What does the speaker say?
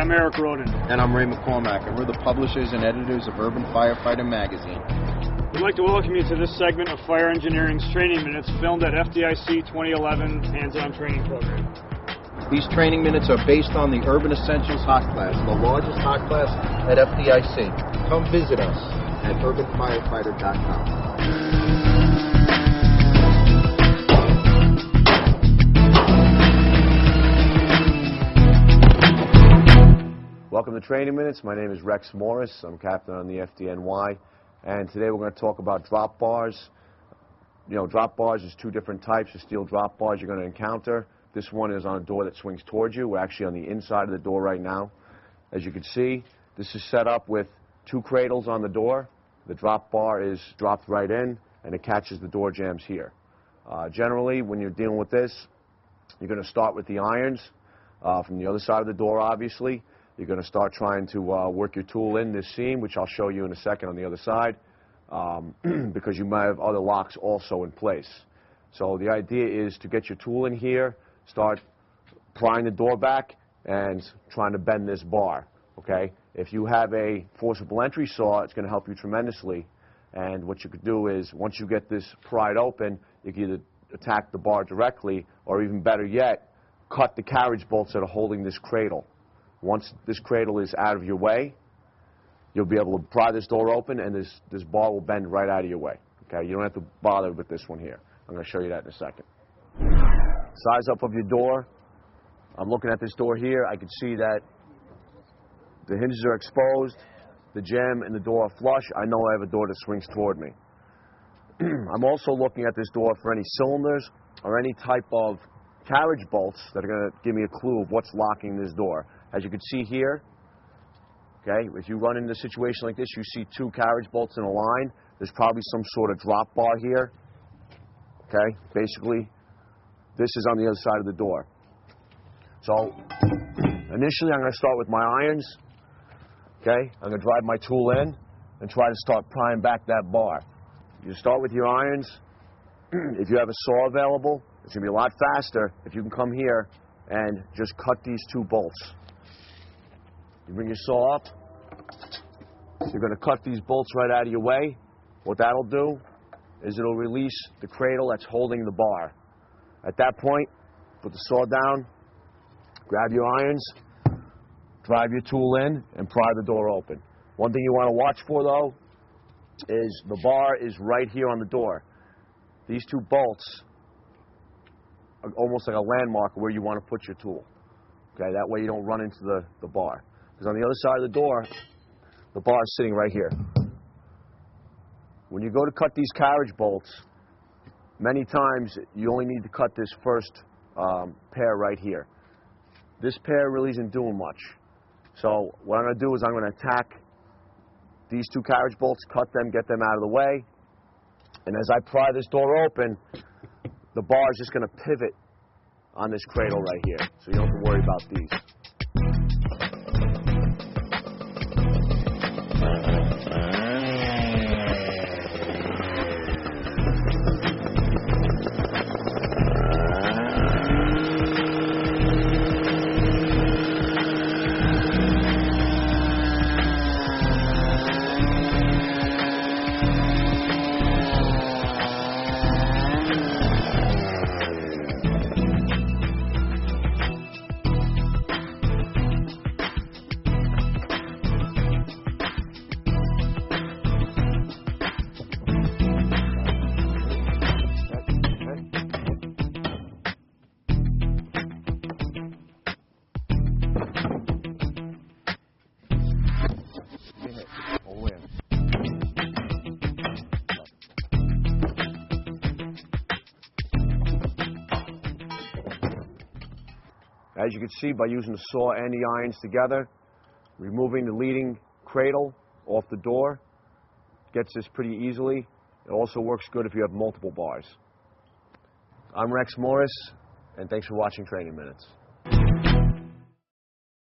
I'm Eric Roden. And I'm Ray McCormack, and we're the publishers and editors of Urban Firefighter magazine. We'd like to welcome you to this segment of Fire Engineering's Training Minutes, filmed at FDIC 2011 Hands-On Training Program. These training minutes are based on the Urban Essentials Hot Class, the largest hot class at FDIC. Come visit us at urbanfirefighter.com. Welcome to Training Minutes. My name is Rex Morris. I'm captain on the FDNY, and today we're going to talk about drop bars. You know, drop bars is two different types of steel drop bars you're going to encounter. This one is on a door that swings towards you. We're actually on the inside of the door right now. As you can see, this is set up with two cradles on the door. The drop bar is dropped right in, and it catches the door jambs here. Generally, when you're dealing with this, you're going to start with the irons from the other side of the door, obviously. You're going to start trying to work your tool in this seam, which I'll show you in a second on the other side, because you might have other locks also in place. So the idea is to get your tool in here, start prying the door back, and trying to bend this bar, okay? If you have a forcible entry saw, it's going to help you tremendously. And what you could do is, once you get this pried open, you can either attack the bar directly, or even better yet, cut the carriage bolts that are holding this cradle. Once this cradle is out of your way, you'll be able to pry this door open, and this bar will bend right out of your way. Okay? You don't have to bother with this one here. I'm going to show you that in a second. Size up of your door. I'm looking at this door here. I can see that the hinges are exposed, the jamb and the door are flush. I know I have a door that swings toward me. I'm also looking at this door for any cylinders or any type of carriage bolts that are going to give me a clue of what's locking this door. As you can see here, okay, if you run into a situation like this, you see two carriage bolts in a line. There's probably some sort of drop bar here. Okay, basically, this is on the other side of the door. So, initially, I'm going to start with my irons. Okay, I'm going to drive my tool in and try to start prying back that bar. You start with your irons. If you have a saw available, it's going to be a lot faster if you can come here and just cut these two bolts. You bring your saw up. You're going to cut these bolts right out of your way. What that'll do is it'll release the cradle that's holding the bar. At that point, put the saw down, grab your irons, drive your tool in, and pry the door open. One thing you want to watch for, though, is the bar is right here on the door. These two bolts are almost like a landmark where you want to put your tool. Okay, that way you don't run into the bar. Because on the other side of the door, the bar is sitting right here. When you go to cut these carriage bolts, many times you only need to cut this first pair right here. This pair really isn't doing much. So what I'm going to do is I'm going to attack these two carriage bolts, cut them, get them out of the way. And as I pry this door open, the bar is just going to pivot on this cradle right here. So you don't have to worry about these. As you can see, by using the saw and the irons together, removing the leading cradle off the door gets this pretty easily. It also works good if you have multiple bars. I'm Rex Morris, and thanks for watching Training Minutes.